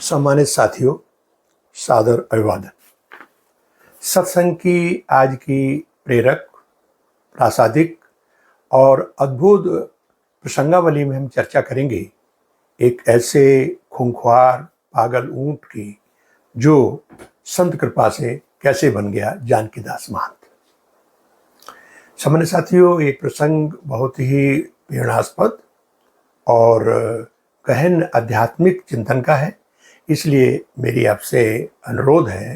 सम्मानित साथियों, सादर अभिवादन। सत्संग की आज की प्रेरक, प्रासादिक और अद्भुत प्रसंगावली में हम चर्चा करेंगे एक ऐसे खूंखार पागल ऊंट की जो संत कृपा से कैसे बन गया जानकीदास महंत। सम्मानित साथियों, एक प्रसंग बहुत ही प्रेरणास्पद और गहन आध्यात्मिक चिंतन का है, इसलिए मेरी आपसे अनुरोध है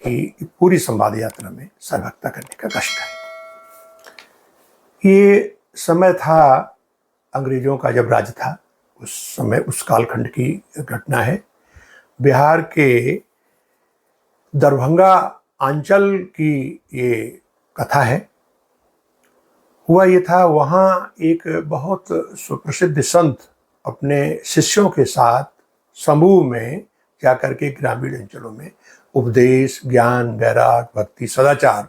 कि पूरी संवाद यात्रा में सहभागिता करने का कष्ट करें। ये समय था अंग्रेजों का जब राज था, उस समय उस कालखंड की घटना है। बिहार के दरभंगा अंचल की ये कथा है। हुआ ये था, वहाँ एक बहुत सुप्रसिद्ध संत अपने शिष्यों के साथ समूह में जाकर के ग्रामीण अंचलों में उपदेश, ज्ञान, वैराग, भक्ति, सदाचार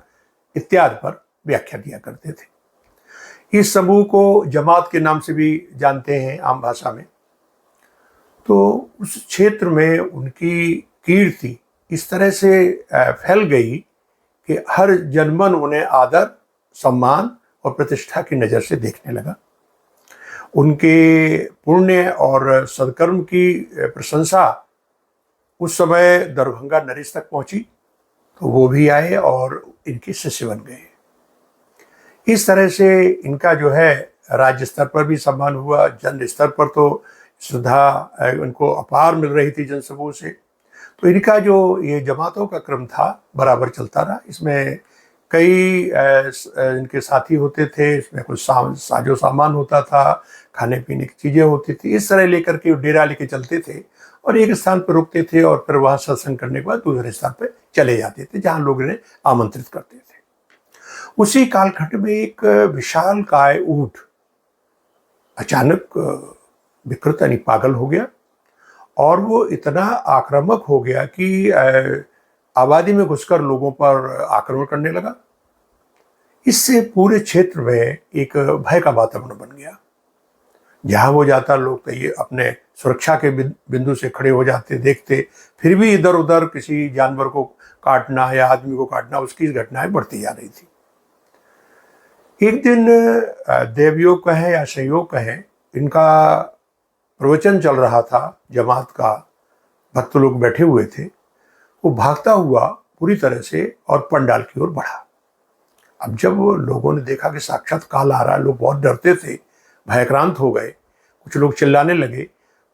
इत्यादि पर व्याख्या दिया करते थे। इस समूह को जमात के नाम से भी जानते हैं आम भाषा में। तो उस क्षेत्र में उनकी कीर्ति इस तरह से फैल गई कि हर जनमन उन्हें आदर, सम्मान और प्रतिष्ठा की नज़र से देखने लगा। उनके पुण्य और सत्कर्म की प्रशंसा उस समय दरभंगा नरेश तक पहुंची, तो वो भी आए और इनके शिष्य बन गए। इस तरह से इनका जो है राज्य स्तर पर भी सम्मान हुआ, जन स्तर पर तो श्रद्धा इनको अपार मिल रही थी जनसमूह से। तो इनका जो ये जमातों का क्रम था बराबर चलता रहा। इसमें कई इनके साथी होते थे, इसमें कुछ साजो सामान होता था, खाने पीने की चीज़ें होती थी। इस तरह लेकर के डेरा लेके चलते थे और एक स्थान पर रुकते थे और फिर वहाँ सत्संग करने के बाद दूसरे स्थान पर चले जाते थे जहाँ लोग इन्हें आमंत्रित करते थे। उसी कालखंड में एक विशाल काय ऊंट अचानक विकृत यानी पागल हो गया और वो इतना आक्रामक हो गया कि आबादी में घुसकर लोगों पर आक्रमण करने लगा। इससे पूरे क्षेत्र में एक भय का वातावरण बन गया। जहाँ वो जाता लोग तो ये अपने सुरक्षा के बिंदु से खड़े हो जाते, देखते, फिर भी इधर उधर किसी जानवर को काटना या आदमी को काटना, उसकी घटनाएं बढ़ती जा रही थी। एक दिन देवयोग कहें या संयोग कहें, इनका प्रवचन चल रहा था, जमात का भक्त लोग बैठे हुए थे। वो भागता हुआ पूरी तरह से और पंडाल की ओर बढ़ा। अब जब लोगों ने देखा कि साक्षात काल आ रहा है, लोग बहुत डरते थे, भयक्रांत हो गए, कुछ लोग चिल्लाने लगे।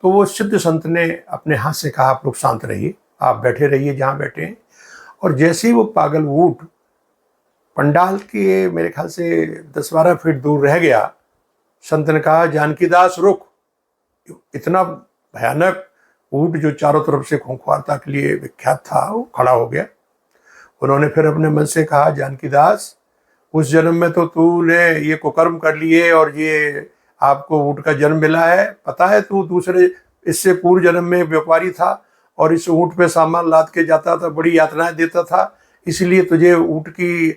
तो वो सिद्ध संत ने अपने हाथ से कहा, आप लोग शांत रहिए, आप बैठे रहिए जहाँ बैठे हैं। और जैसे ही वो पागल ऊंट पंडाल के मेरे ख्याल से 10-12 फीट दूर रह गया, संत ने कहा, जानकीदास रुक। इतना भयानक ऊंट जो चारों तरफ से खूंखारता के लिए विख्यात था, वो खड़ा हो गया। उन्होंने फिर अपने मन से कहा, जानकीदास, उस जन्म में तो तूने ये कुकर्म कर लिए और ये आपको ऊंट का जन्म मिला है। पता है तू दूसरे इससे पूर्व जन्म में व्यापारी था और इस ऊंट पे सामान लाद के जाता था, बड़ी यातनाएं देता था, इसलिए तुझे ऊंट की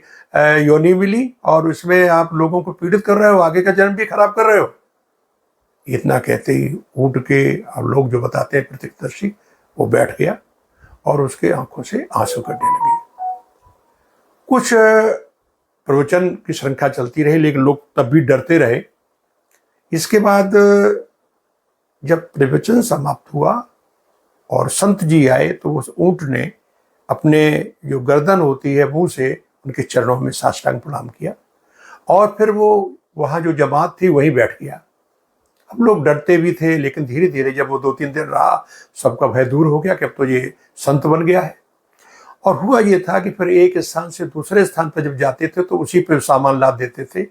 योनि मिली और उसमें आप लोगों को पीड़ित कर रहे हो, आगे का जन्म भी खराब कर रहे हो। इतना कहते ही ऊंट के अब लोग जो बताते हैं प्रत्यक्षदर्शी, वो बैठ गया और उसके आंखों से आंसू गिरने लगे। कुछ प्रवचन की श्रृंखला चलती रही, लेकिन लोग तब भी डरते रहे। इसके बाद जब प्रवचन समाप्त हुआ और संत जी आए, तो उस ऊंट ने अपने जो गर्दन होती है मुंह से उनके चरणों में साष्टांग प्रणाम किया और फिर वो वहाँ जो जमात थी वहीं बैठ गया। हम लोग डरते भी थे, लेकिन धीरे धीरे जब वो 2-3 दिन रहा, सबका भय दूर हो गया कि अब तो ये संत बन गया है। और हुआ ये था कि फिर एक स्थान से दूसरे स्थान पर जब जाते थे तो उसी पे सामान लाद देते थे।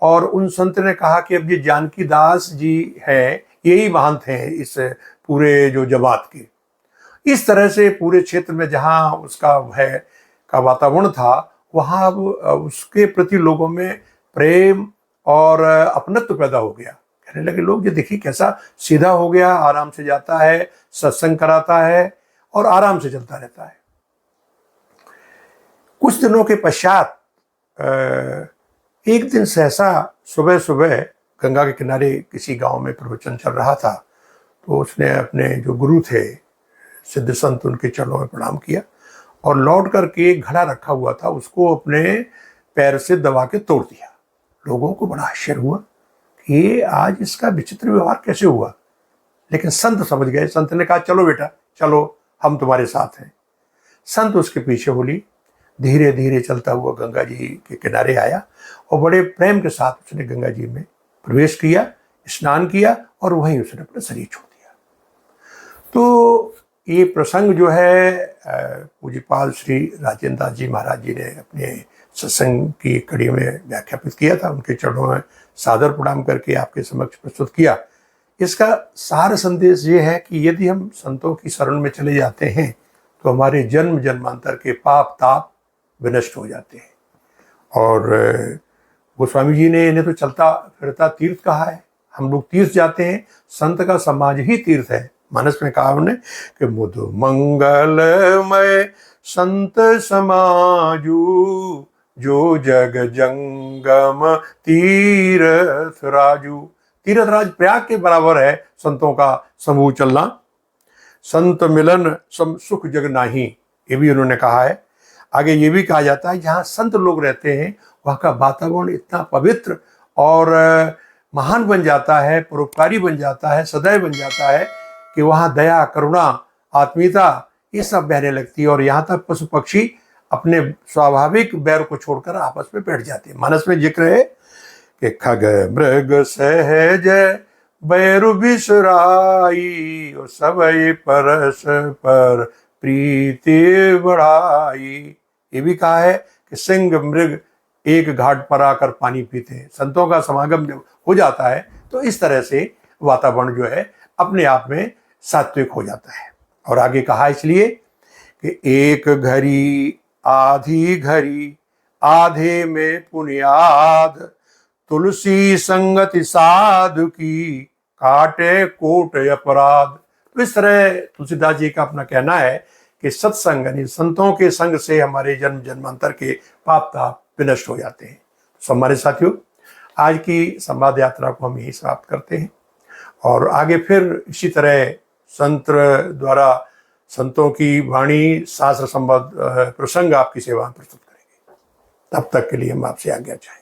और उन संत ने कहा कि अब ये जानकीदास जी हैं, यही महंत हैं इस पूरे जो जमात के। इस तरह से पूरे क्षेत्र में जहाँ उसका भय का वातावरण था, वहाँ अब उसके प्रति लोगों में प्रेम और अपनत्व पैदा हो गया। कहने लगे लोग, ये देखिए कैसा सीधा हो गया, आराम से जाता है, सत्संग कराता है और आराम से चलता रहता है। कुछ दिनों के पश्चात एक दिन सहसा सुबह सुबह गंगा के किनारे किसी गांव में प्रवचन चल रहा था। तो उसने अपने जो गुरु थे सिद्ध संत उनके चरणों में प्रणाम किया और लौट करके एक घड़ा रखा हुआ था उसको अपने पैर से दबा के तोड़ दिया। लोगों को बड़ा आश्चर्य हुआ कि ये आज इसका विचित्र व्यवहार कैसे हुआ, लेकिन संत समझ गए। संत ने कहा चलो बेटा चलो, हम तुम्हारे साथ हैं। संत उसके पीछे हो ली, धीरे धीरे चलता हुआ गंगा जी के किनारे आया और बड़े प्रेम के साथ उसने गंगा जी में प्रवेश किया, स्नान किया और वहीं उसने अपना शरीर छोड़ दिया। तो ये प्रसंग जो है पूज्यपाल श्री राजेंद्र दास जी महाराज जी ने अपने सत्संग की कड़ी में व्याख्यापित किया था, उनके चरणों में सादर प्रणाम करके आपके समक्ष प्रस्तुत किया। इसका सार संदेश ये है कि यदि हम संतों की शरण में चले जाते हैं तो हमारे जन्म जन्मांतर के पाप ताप विनष्ट हो जाते हैं। और गोस्वामी जी ने इन्हें तो चलता फिरता तीर्थ कहा है। हम लोग तीर्थ जाते हैं, संत का समाज ही तीर्थ है। मानस में कहा उन्होंने कि मुद मंगलमय संत समाजू, जो जग जंगम तीर्थ राजू। तीर्थ राज प्रयाग के बराबर है संतों का समूह चलना। संत मिलन सम सुख जग नाही, ये भी उन्होंने कहा है। आगे ये भी कहा जाता है जहाँ संत लोग रहते हैं वहाँ का वातावरण इतना पवित्र और महान बन जाता है, परोपकारी बन जाता है, सदैव बन जाता है कि वहाँ दया, करुणा, आत्मीयता ये सब बहने लगती है। और यहाँ तक पशु पक्षी अपने स्वाभाविक बैर को छोड़कर आपस में बैठ जाते हैं। मानस में जिक्र है कि खग मृग सहज बैरु बिसराई, सबई परस पर प्रीति बढ़ाई। ये भी कहा है कि सिंह मृग एक घाट पर आकर पानी पीते हैं। संतों का समागम जब हो जाता है तो इस तरह से वातावरण जो है अपने आप में सात्विक हो जाता है। और आगे कहा इसलिए कि एक घड़ी आधी घड़ी आधे में पुनियाद, तुलसी संगति साधु की काटे कोट अपराध। तो इस तरह तुलसीदास जी का अपना कहना है कि सत्संग यानी संतों के संग से हमारे जन्म जन्मांतर के पाप ताप विनष्ट हो जाते हैं। तो हमारे साथियों, आज की संवाद यात्रा को हम यही समाप्त करते हैं और आगे फिर इसी तरह संत द्वारा संतों की वाणी शास्त्र संबद्ध प्रसंग आपकी सेवा में प्रस्तुत करेंगे। तब तक के लिए हम आपसे आज्ञा चाहें।